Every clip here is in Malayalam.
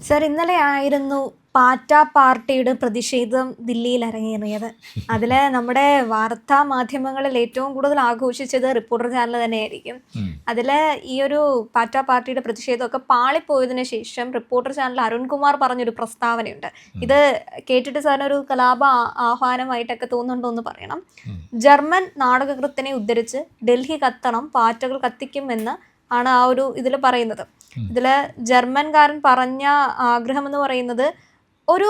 സർ, ഇന്നലെ ആയിരുന്നു പാറ്റ പാർട്ടിയുടെ പ്രതിഷേധം ദില്ലിയിൽ അരങ്ങേറിയത്. അതിൽ നമ്മുടെ വാർത്താ മാധ്യമങ്ങളിൽ ഏറ്റവും കൂടുതൽ ആഘോഷിച്ചത് റിപ്പോർട്ടർ ചാനൽ തന്നെയായിരിക്കും. അതിൽ ഈ ഒരു പാറ്റ പാർട്ടിയുടെ പ്രതിഷേധമൊക്കെ പാളിപ്പോയതിനു ശേഷം റിപ്പോർട്ടർ ചാനൽ അരുൺകുമാർ പറഞ്ഞൊരു പ്രസ്താവനയുണ്ട്. ഇത് കേട്ടിട്ട് സാറിനൊരു കലാപ ആഹ്വാനമായിട്ടൊക്കെ തോന്നുന്നുണ്ടോ എന്ന് പറയണം. ജർമ്മൻ നാടകകൃത്തിനെ ഉദ്ധരിച്ച് ഡൽഹി കത്തണം, പാറ്റകൾ കത്തിക്കുമെന്ന് ആണ് ആ ഒരു ഇതിൽ പറയുന്നത്. ഇതിൽ ജർമ്മൻകാരൻ പറഞ്ഞ ആഗ്രഹം എന്ന് പറയുന്നത് ഒരു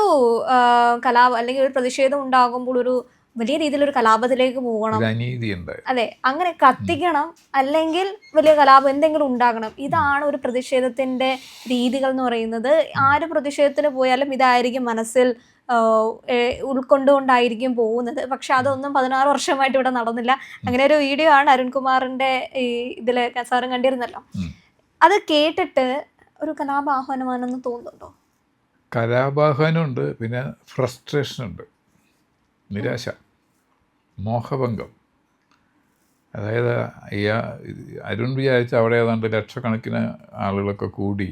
കലാപം അല്ലെങ്കിൽ ഒരു പ്രതിഷേധം ഉണ്ടാകുമ്പോൾ ഒരു വലിയ രീതിയിലൊരു കലാപത്തിലേക്ക് പോകണം, അതെ, അങ്ങനെ കത്തിക്കണം, അല്ലെങ്കിൽ വലിയ കലാപം എന്തെങ്കിലും ഉണ്ടാകണം. ഇതാണ് ഒരു പ്രതിഷേധത്തിന്റെ രീതികൾ എന്ന് പറയുന്നത്. ആര് പ്രതിഷേധത്തിന് പോയാലും ഇതായിരിക്കും മനസ്സിൽ ഉൾക്കൊണ്ടുകൊണ്ടായിരിക്കും പോകുന്നത്. പക്ഷെ അതൊന്നും 16 വർഷമായിട്ട് ഇവിടെ നടന്നില്ല. അങ്ങനെ ഒരു വീഡിയോ ആണ് അരുൺകുമാറിന്റെ ഈ ഇതിൽ സാറും കണ്ടിരുന്നല്ലോ. അത് കേട്ടിട്ട് ഒരു കലാപാഹ്വാനമാണെന്ന് തോന്നുന്നുണ്ടോ? കലാപാഹ്വാനമുണ്ട്, പിന്നെ ഫ്രസ്ട്രേഷനുണ്ട്, നിരാശ, മോഹഭംഗം. അതായത് അരുൺ വിചാരിച്ച അവിടെ ഏതാണ്ട് ലക്ഷക്കണക്കിന് ആളുകളൊക്കെ കൂടി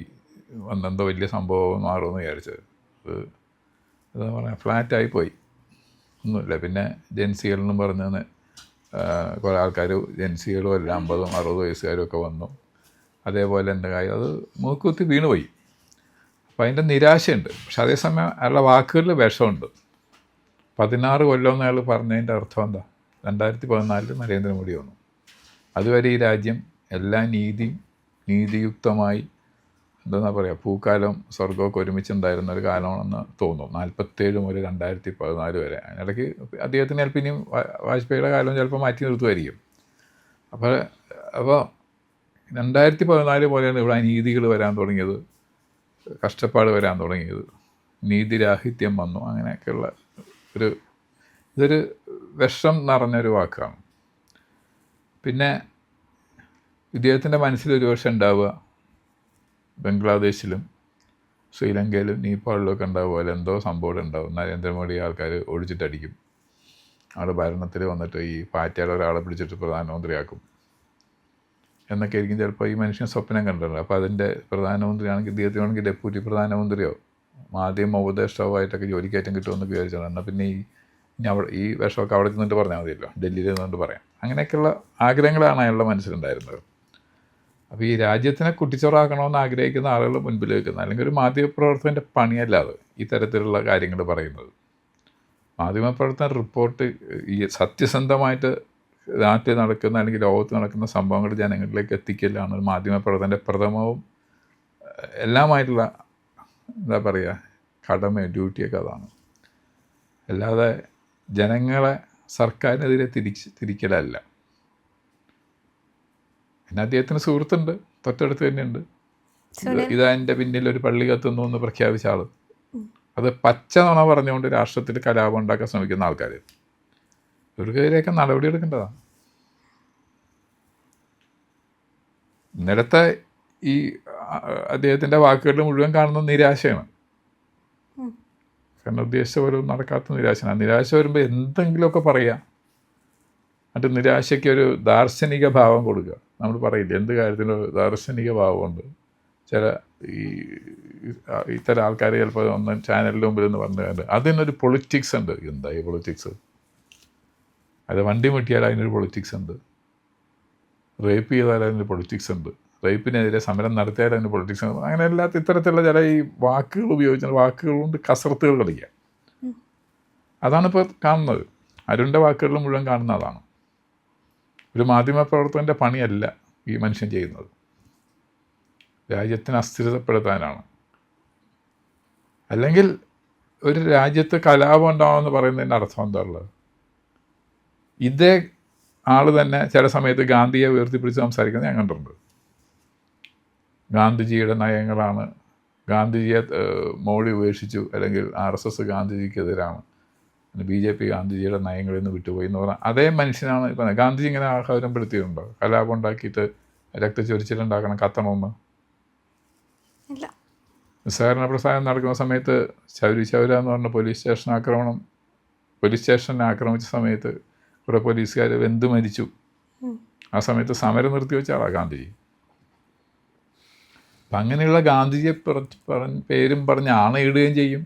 വന്നെന്തോ വലിയ സംഭവം മാറുമെന്ന് വിചാരിച്ചത്. അത് എന്താ പറയുക, ഫ്ലാറ്റായിപ്പോയി, ഒന്നുമില്ല. പിന്നെ ജെൻസികളെന്നും പറഞ്ഞ് കുറേ ആൾക്കാർ, ജെൻസികളും എല്ലാം 50-60 വയസ്സുകാരും ഒക്കെ വന്നു. അതേപോലെ എൻ്റെ കാര്യം അത് മൂക്കുത്തി വീണുപോയി. അപ്പോൾ അതിൻ്റെ നിരാശയുണ്ട്. പക്ഷെ അതേസമയം അയാളുടെ വാക്കുകളിൽ വിഷമുണ്ട്. 16 കൊല്ലം അയാൾ പറഞ്ഞതിൻ്റെ അർത്ഥം എന്താ? 2014 നരേന്ദ്രമോദി വന്നു. അതുവരെ ഈ രാജ്യം എല്ലാ നീതിയുക്തമായി എന്താ പറയുക, പൂക്കാലം സ്വർഗമൊക്കെ ഒരുമിച്ചുണ്ടായിരുന്ന ഒരു കാലമാണെന്ന് തോന്നുന്നു. 47 മുതൽ 2014 വരെ. അതിനിടയ്ക്ക് അദ്ദേഹത്തിന് ചിലപ്പോൾ ഇനിയും വാജ്പേയിയുടെ കാലം ചിലപ്പോൾ മാറ്റി നിർത്തുമായിരിക്കും. അപ്പോൾ 2014 പോലെയാണ് ഇവിടെ അനീതികൾ വരാൻ തുടങ്ങിയത്, കഷ്ടപ്പാട് വരാൻ തുടങ്ങിയത്, നീതിരാഹിത്യം വന്നു. അങ്ങനെയൊക്കെയുള്ള ഇതൊരു വിഷം നിറഞ്ഞൊരു വാക്കാണ്. പിന്നെ ഇദ്ദേഹത്തിൻ്റെ മനസ്സിൽ ഒരു വർഷം ഉണ്ടാവുക ബംഗ്ലാദേശിലും ശ്രീലങ്കയിലും നേപ്പാളിലും ഒക്കെ ഉണ്ടാവുക പോലെ എന്തോ സംഭവം ഉണ്ടാവും. നരേന്ദ്രമോദി ആൾക്കാർ ഒഴിച്ചിട്ടടിക്കും, ആൾ ഭരണത്തിൽ വന്നിട്ട് ഈ പാറ്റയുടെ ഒരാളെ പിടിച്ചിട്ട് പ്രധാനമന്ത്രിയാക്കും എന്നൊക്കെ ആയിരിക്കും ചിലപ്പോൾ ഈ മനുഷ്യൻ സ്വപ്നം കണ്ടിട്ടുണ്ട്. അപ്പോൾ അതിൻ്റെ പ്രധാനമന്ത്രിയാണെങ്കിൽ ഇദ്ദേഹത്തിനാണെങ്കിൽ ഡെപ്യൂട്ടി പ്രധാനമന്ത്രിയോ മാധ്യമ ഉപദേഷ്ടാവോ ആയിട്ടൊക്കെ ജോലിക്കയറ്റം കിട്ടുമെന്നൊക്കെ വിചാരിച്ചാണ്. എന്നാൽ പിന്നെ ഈ വിഷമൊക്കെ അവിടെ നിന്നിട്ട് പറഞ്ഞാൽ മതിയല്ലോ, ഡൽഹിയിൽ നിന്നുകൊണ്ട് പറയാം. അങ്ങനെയൊക്കെയുള്ള ആഗ്രഹങ്ങളാണ് അയാളുടെ മനസ്സിലുണ്ടായിരുന്നത്. അപ്പോൾ ഈ രാജ്യത്തിനെ കുട്ടിച്ചോറാക്കണമെന്ന് ആഗ്രഹിക്കുന്ന ആളുകൾ മുൻപിൽ വെക്കുന്നത്, അല്ലെങ്കിൽ ഒരു മാധ്യമപ്രവർത്തകൻ്റെ പണിയല്ലാതെ ഈ തരത്തിലുള്ള കാര്യങ്ങൾ പറയുന്നത്. മാധ്യമപ്രവർത്തകൻ റിപ്പോർട്ട് ഈ സത്യസന്ധമായിട്ട് നാട്ടിൽ നടക്കുന്ന അല്ലെങ്കിൽ ലോകത്ത് നടക്കുന്ന സംഭവങ്ങൾ ജനങ്ങളിലേക്ക് എത്തിക്കലാണ് ഒരു മാധ്യമപ്രവർത്തകൻ്റെ പ്രഥമവും എല്ലാമായിട്ടുള്ള എന്താ പറയുക കടമ, ഡ്യൂട്ടിയൊക്കെ അതാണ്. അല്ലാതെ ജനങ്ങളെ സർക്കാരിനെതിരെ തിരിക്കലല്ല. പിന്നെ അദ്ദേഹത്തിന് സുഹൃത്തുണ്ട്, തൊട്ടടുത്ത് തന്നെയുണ്ട്. ഇതാ എൻ്റെ പിന്നിൽ ഒരു പള്ളി കത്തുന്നു എന്ന് പ്രഖ്യാപിച്ച ആൾ. അത് പച്ച നുണ പറഞ്ഞുകൊണ്ട് രാഷ്ട്രത്തിൽ കലാപം ഉണ്ടാക്കാൻ ശ്രമിക്കുന്ന ആൾക്കാർ, ഇവർക്കെതിരെയൊക്കെ നടപടി എടുക്കേണ്ടതാണ്. ഇന്നലത്തെ ഈ അദ്ദേഹത്തിൻ്റെ വാക്കുകളിൽ മുഴുവൻ കാണുന്ന നിരാശയാണ്. കാരണം ഉദ്ദേശിച്ച പോലെ നടക്കാത്ത നിരാശയാണ്. നിരാശ വരുമ്പോൾ എന്തെങ്കിലുമൊക്കെ പറയുക, എന്നിട്ട് നിരാശയ്ക്കൊരു ദാർശനിക ഭാവം കൊടുക്കുക. നമ്മൾ പറയില്ല, എന്ത് കാര്യത്തിനും ദാർശനിക ഭാവമുണ്ട്. ചില ഇത്തരം ആൾക്കാർ ചിലപ്പോൾ ഒന്ന് ചാനലിൻ്റെ മുമ്പിൽ നിന്ന് പറഞ്ഞു അതിനൊരു പൊളിറ്റിക്സ് ഉണ്ട്. എന്താ ഈ പൊളിറ്റിക്സ്? അത് വണ്ടി മുട്ടിയാൽ അതിനൊരു പൊളിറ്റിക്സ് ഉണ്ട്, റേപ്പ് ചെയ്താൽ അതിനൊരു പൊളിറ്റിക്സ് ഉണ്ട്, റേപ്പിനെതിരെ സമരം നടത്തിയാൽ അതിന് പൊളിറ്റിക്സ് ഉണ്ട്. അങ്ങനെ അല്ലാത്ത ഇത്തരത്തിലുള്ള ചില ഈ വാക്കുകൾ ഉപയോഗിച്ചാൽ വാക്കുകൾ കൊണ്ട് കസർത്തുകൾ കളിക്കുക. അതാണിപ്പോൾ കാണുന്നത്. അരുണിൻ്റെ വാക്കുകളിൽ മുഴുവൻ കാണുന്ന അതാണ്. ഒരു മാധ്യമപ്രവർത്തകൻ്റെ പണിയല്ല ഈ മനുഷ്യൻ ചെയ്യുന്നത്, രാജ്യത്തിനെ അസ്ഥിരതപ്പെടുത്താനാണ്. അല്ലെങ്കിൽ ഒരു രാജ്യത്ത് കലാപം ഉണ്ടാവുമെന്ന് പറയുന്നതിൻ്റെ അർത്ഥം എന്താ ഉള്ളത്? ഇതേ ആൾ തന്നെ ചില സമയത്ത് ഗാന്ധിയെ ഉയർത്തിപ്പിടിച്ച് സംസാരിക്കുന്നത് ഞാൻ കണ്ടിട്ടുണ്ട്. ഗാന്ധിജിയുടെ നയങ്ങളാണ്, ഗാന്ധിജിയെ മോഡി ഉപേക്ഷിച്ചു, അല്ലെങ്കിൽ RSS ഗാന്ധിജിക്കെതിരാണ്, BJP ഗാന്ധിജിയുടെ നയങ്ങളിൽ നിന്ന് വിട്ടുപോയി എന്ന് പറഞ്ഞാൽ അതേ മനുഷ്യനാണ് ഇപ്പം. ഗാന്ധിജി ഇങ്ങനെ ആഹ്വാനപ്പെടുത്തിയിട്ടുണ്ടോ കലാപം ഉണ്ടാക്കിയിട്ട് രക്തച്ചൊരിച്ചിലുണ്ടാക്കണം, കത്തണമെന്ന്? നിസ്സഹകരണ പ്രസ്ഥാനം നടക്കുന്ന സമയത്ത് ചൗരി ചൗര എന്ന് പറഞ്ഞ പോലീസ് സ്റ്റേഷനെ ആക്രമിച്ച സമയത്ത് കുറേ പോലീസുകാർ വെന്ത് മരിച്ചു. ആ സമയത്ത് സമരം നിർത്തി വെച്ച ആളാണ് ഗാന്ധിജി. അപ്പം അങ്ങനെയുള്ള ഗാന്ധിജിയെ പേരും പറഞ്ഞ് ആണയിടുകയും ചെയ്യും,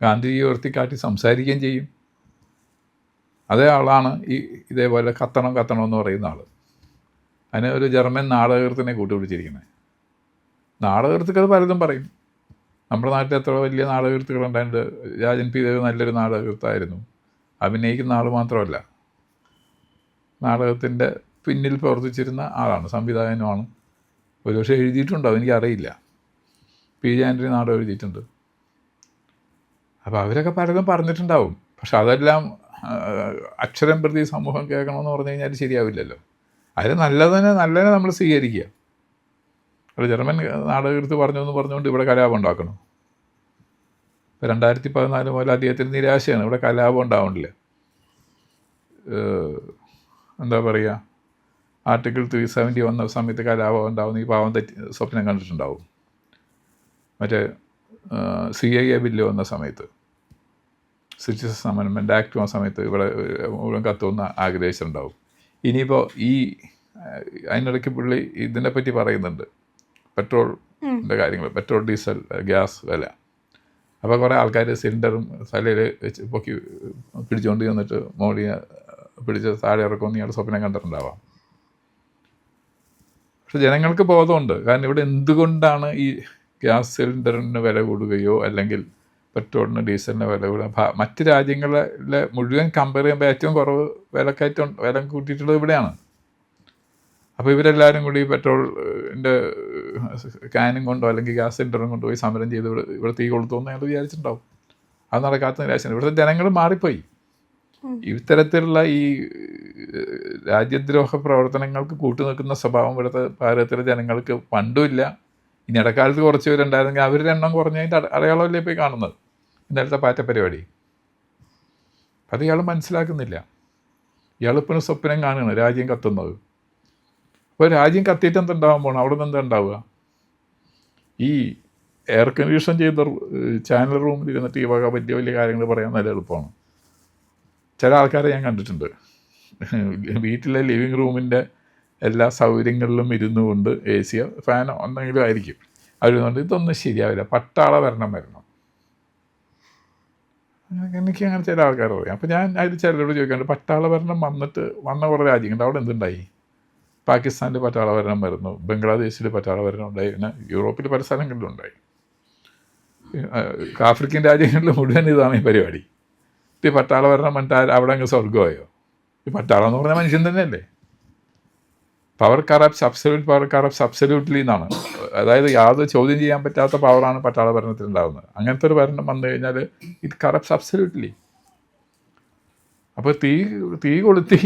ഗാന്ധിജിയെ ഉയർത്തിക്കാട്ടി സംസാരിക്കുകയും ചെയ്യും. അതേ ആളാണ് ഇതേപോലെ കത്തണം എന്ന് പറയുന്ന ആൾ. അതിന് ഒരു ജർമ്മൻ നാടകകൃത്തിനെ കൂട്ടുപിടിച്ചിരിക്കുന്നത്. നാടകകൃത്തുക്കൾ പലതും പറയും. നമ്മുടെ നാട്ടിൽ എത്ര വലിയ നാടകകൃത്തുക്കളുണ്ടായിട്ട്. രാജൻ പി ദേവ് നല്ലൊരു നാടകകൃത്തായിരുന്നു. അഭിനയിക്കുന്ന ആൾ മാത്രമല്ല, നാടകത്തിൻ്റെ പിന്നിൽ പ്രവർത്തിച്ചിരുന്ന ആളാണ്, സംവിധായകനുമാണ്. ഒരുപക്ഷെ എഴുതിയിട്ടുണ്ടാവും, എനിക്കറിയില്ല. പി ജെ ആൻ്റണി നാടകം എഴുതിയിട്ടുണ്ട്. അപ്പോൾ അവരൊക്കെ പലതും പറഞ്ഞിട്ടുണ്ടാവും. പക്ഷെ അതെല്ലാം അക്ഷരം പ്രതി സമൂഹം കേൾക്കണമെന്ന് പറഞ്ഞു കഴിഞ്ഞാൽ ശരിയാവില്ലല്ലോ. അതിൽ നല്ലതിനെ നമ്മൾ സ്വീകരിക്കുക. ഒരു ജർമ്മൻ നാടകകൃത്ത് പറഞ്ഞുകൊണ്ട് ഇവിടെ കലാപം ഉണ്ടാക്കണം. ഇപ്പോൾ 2014 മുതൽ അദ്ദേഹത്തിന് നിരാശയാണ്, ഇവിടെ കലാപം ഉണ്ടാവണില്ല. എന്താ പറയുക, ആർട്ടിക്കിൾ 370 വന്ന സമയത്ത് കലാപം ഉണ്ടാവുന്ന ഈ പാവം സ്വപ്നം കണ്ടിട്ടുണ്ടാവും. മറ്റേ CIA ബില്ല് വന്ന സമയത്ത്, സിറ്റിസൺ അമെൻമെൻറ്റ് ആക്ട് വന്ന സമയത്ത് ഇവിടെ മുഴുവൻ കത്തുമെന്ന് ആഗ്രഹിച്ചിട്ടുണ്ടാവും. ഇനിയിപ്പോൾ അതിനിടയ്ക്ക് പുള്ളി ഇതിനെപ്പറ്റി പറയുന്നുണ്ട്, പെട്രോളിൻ്റെ കാര്യങ്ങൾ, പെട്രോൾ ഡീസൽ ഗ്യാസ് വില. അപ്പോൾ കുറേ ആൾക്കാർ സിലിണ്ടറും തലയിൽ വെച്ച് പൊക്കി പിടിച്ചുകൊണ്ട് ചെന്നിട്ട് മോളിയെ പിടിച്ച് താഴെ ഇറക്കുമെന്ന് ഇയാൾ സ്വപ്നം കണ്ടിട്ടുണ്ടാവാം. പക്ഷെ ജനങ്ങൾക്ക് ബോധമുണ്ട്. കാരണം ഇവിടെ എന്തുകൊണ്ടാണ് ഈ ഗ്യാസ് സിലിണ്ടറിന് വില കൂടുകയോ അല്ലെങ്കിൽ പെട്രോളിന് ഡീസലിന് വില കൂടുക, മറ്റ് രാജ്യങ്ങളിലെ മുഴുവൻ കമ്പയർ ചെയ്യുമ്പോൾ ഏറ്റവും കുറവ് വില കൂട്ടിയിട്ടുള്ളത് ഇവിടെയാണ്. അപ്പോൾ ഇവരെല്ലാവരും കൂടി പെട്രോളിൻ്റെ ക്യാനും കൊണ്ടോ അല്ലെങ്കിൽ ഗ്യാസ് സിലിണ്ടറും കൊണ്ടോ പോയി സമരം ചെയ്ത് ഇവിടെ തീ കൊളുത്തുമെന്ന് ഞങ്ങൾ വിചാരിച്ചിട്ടുണ്ടാവും. അത് നടക്കാത്ത നിരാശയാണ്. ഇവിടുത്തെ ജനങ്ങൾ മാറിപ്പോയി. ഇത്തരത്തിലുള്ള ഈ രാജ്യദ്രോഹ പ്രവർത്തനങ്ങൾക്ക് കൂട്ടുനിൽക്കുന്ന സ്വഭാവം ഇവിടുത്തെ ഭാരതത്തിലെ ജനങ്ങൾക്ക് പണ്ടുമില്ല. ഇനി ഇടക്കാലത്ത് കുറച്ച് പേരുണ്ടായിരുന്നെങ്കിൽ അവരുടെ എണ്ണം കുറഞ്ഞതിൻ്റെ അടയാളമല്ലേ പോയി കാണുന്നത് ഇന്നലത്തെ പാറ്റ പരിപാടി. അത് ഇയാൾ മനസ്സിലാക്കുന്നില്ല. ഇയാളിപ്പോഴും സ്വപ്നം കാണുകയാണ് രാജ്യം കത്തുന്നത്. അപ്പോൾ രാജ്യം കത്തിയിട്ട് എന്തുണ്ടാകാൻ പോകണം? അവിടെ നിന്ന് എന്താ ഉണ്ടാവുക? ഈ എയർ കണ്ടീഷൻ ചെയ്ത ചാനൽ റൂമിൽ ഇരുന്നിട്ട് ഈ വക വലിയ വലിയ കാര്യങ്ങൾ പറയാൻ നല്ല എളുപ്പമാണ്. ചില ആൾക്കാരെ ഞാൻ കണ്ടിട്ടുണ്ട്, വീട്ടിലെ ലിവിങ് റൂമിൻ്റെ എല്ലാ സൗകര്യങ്ങളിലും ഇരുന്നു കൊണ്ട് AC ഫാനോ എന്തെങ്കിലും ആയിരിക്കും. അവരുന്നുകൊണ്ട് ഇതൊന്നും ശരിയാവില്ല, പട്ടാള ഭരണം വരണം. എനിക്ക് അങ്ങനെ ചില ആൾക്കാർ പറയും. അപ്പോൾ ഞാൻ അതിൽ ചിലരോട് ചോദിക്കാറുണ്ട്, പട്ടാള ഭരണം വന്ന കുറേ രാജ്യങ്ങളുണ്ട്, അവിടെ എന്തുണ്ടായി? പാകിസ്ഥാനിൽ പട്ടാള ഭരണം വരുന്നു, ബംഗ്ലാദേശിൽ പട്ടാള ഭരണം ഉണ്ടായി, പിന്നെ യൂറോപ്പിൽ പല സ്ഥലങ്ങളിലും ഉണ്ടായി. ആഫ്രിക്കൻ രാജ്യങ്ങളിൽ മുഴുവൻ ഇതാണ് ഈ പരിപാടി. ഈ പട്ടാള ഭരണം വന്നിട്ട് അവിടെ അങ്ങ് സ്വർഗമായോ? ഈ പട്ടാളം എന്ന് പറഞ്ഞാൽ മനുഷ്യൻ തന്നെയല്ലേ. Power corrupts absolute, power corrupts absolutely എന്നാണ്. അതായത് യാതൊരു ചോദ്യം ചെയ്യാൻ പറ്റാത്ത പവറാണ് പട്ടാള ഭരണത്തിൽ ഉണ്ടാകുന്നത്. അങ്ങനത്തെ ഒരു ഭരണം വന്നു കഴിഞ്ഞാൽ ഇറ്റ് കറപ്റ്റ്സ് അബ്സല്യൂട്ട്ലി. അപ്പോൾ തീ കൊളുത്തി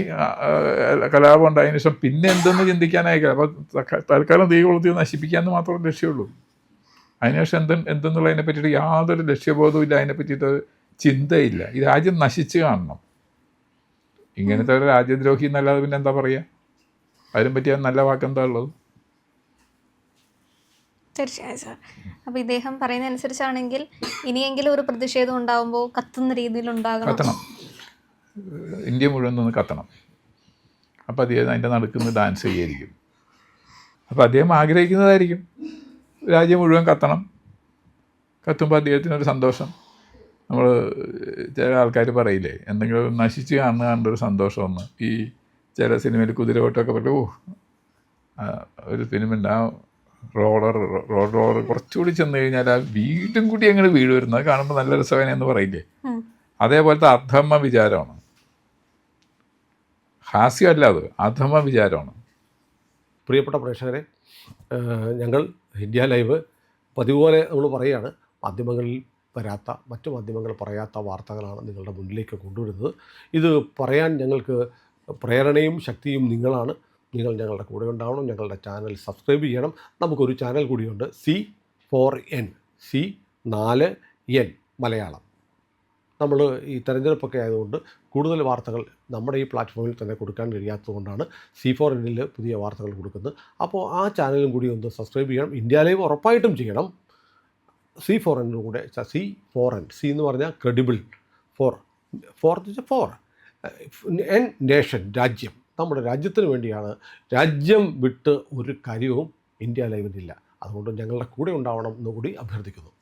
കലാപം ഉണ്ടായതിനു ശേഷം പിന്നെ എന്തെന്ന് ചിന്തിക്കാനായി. അപ്പോൾ തൽക്കാലം തീ കൊളുത്തി നശിപ്പിക്കാമെന്ന് മാത്രമേ ലക്ഷ്യമുള്ളൂ. അതിനുശേഷം എന്തെന്നുള്ളതിനെ പറ്റിയിട്ട് യാതൊരു ലക്ഷ്യബോധവും ഇല്ല, അതിനെ പറ്റിയിട്ട് ചിന്തയില്ല. ഈ രാജ്യം നശിച്ച് കാണണം. ഇങ്ങനത്തെ ഒരു രാജ്യദ്രോഹി എന്നല്ലാതെ പിന്നെ എന്താ പറയുക? അതിനെ പറ്റി നല്ല വാക്കെന്താ ഉള്ളത്? തീർച്ചയായും സാർ. അപ്പോൾ ഇദ്ദേഹം പറയുന്ന അനുസരിച്ചാണെങ്കിൽ ഇനിയെങ്കിലും ഒരു പ്രതിഷേധം ഉണ്ടാകുമ്പോൾ കത്തുന്ന രീതിയിൽ ഉണ്ടാകണം, കത്തണം. ഇന്ത്യ മുഴുവൻ നിന്ന് കത്തണം. അപ്പോൾ അദ്ദേഹം അതിൻ്റെ നടുക്കുന്ന ഡാൻസ് ചെയ്യായിരിക്കും. അപ്പോൾ അദ്ദേഹം ആഗ്രഹിക്കുന്നതായിരിക്കും രാജ്യം മുഴുവൻ കത്തണം. കത്തുമ്പോൾ അദ്ദേഹത്തിനൊരു സന്തോഷം. നമ്മൾ ചില ആൾക്കാർ പറയില്ലേ, എന്തെങ്കിലും നശിച്ച് കാണുന്നൊരു സന്തോഷമൊന്ന്. ഈ ചില സിനിമയിൽ കുതിരവട്ടമൊക്കെ പറയും, ഒരു സിനിമയുണ്ട്, ആ റോഡ് കുറച്ചുകൂടി ചെന്ന് കഴിഞ്ഞാൽ ആ വീണ്ടും കൂടി അങ്ങനെ വീട് വരുന്നത് കാണുമ്പോൾ നല്ല രസവേനെന്ന് പറയില്ലേ. അതേപോലത്തെ അധമ വിചാരമാണ്. ഹാസ്യമല്ല, അത് അധമ വിചാരമാണ്. പ്രിയപ്പെട്ട പ്രേക്ഷകരെ, ഞങ്ങൾ ഇന്ത്യ ലൈവ് പതിവുപോലെ നമ്മൾ പറയുകയാണ്, മാധ്യമങ്ങളിൽ വരാത്ത, മറ്റു മാധ്യമങ്ങൾ പറയാത്ത വാർത്തകളാണ് നിങ്ങളുടെ മുന്നിലേക്ക് കൊണ്ടുവരുന്നത്. ഇത് പറയാൻ ഞങ്ങൾക്ക് പ്രേരണയും ശക്തിയും നിങ്ങളാണ്. നിങ്ങൾ ഞങ്ങളുടെ കൂടെ ഉണ്ടാവണം. ഞങ്ങളുടെ ചാനൽ സബ്സ്ക്രൈബ് ചെയ്യണം. നമുക്കൊരു ചാനൽ കൂടിയുണ്ട്, C4N, C4N മലയാളം. നമ്മൾ ഈ തെരഞ്ഞെടുപ്പൊക്കെ ആയതുകൊണ്ട് കൂടുതൽ വാർത്തകൾ നമ്മുടെ ഈ പ്ലാറ്റ്ഫോമിൽ തന്നെ കൊടുക്കാൻ കഴിയാത്തതുകൊണ്ടാണ് C4Nൽ പുതിയ വാർത്തകൾ കൊടുക്കുന്നത്. അപ്പോൾ ആ ചാനലും കൂടി ഒന്ന് സബ്സ്ക്രൈബ് ചെയ്യണം. ഇന്ത്യ ലൈവ് ഉറപ്പായിട്ടും ചെയ്യണം. C4N കൂടെ, C4N, C എന്ന് പറഞ്ഞാൽ ക്രെഡിബിൾ, ഫോർ എൻ നേഷൻ, രാജ്യം. നമ്മുടെ രാജ്യത്തിന് വേണ്ടിയാണ്. രാജ്യം വിട്ട് ഒരു കാര്യവും ഇന്ത്യ ലൈവിനില്ല. അതുകൊണ്ട് ഞങ്ങളുടെ കൂടെ ഉണ്ടാവണം എന്നുകൂടി അഭ്യർത്ഥിക്കുന്നു.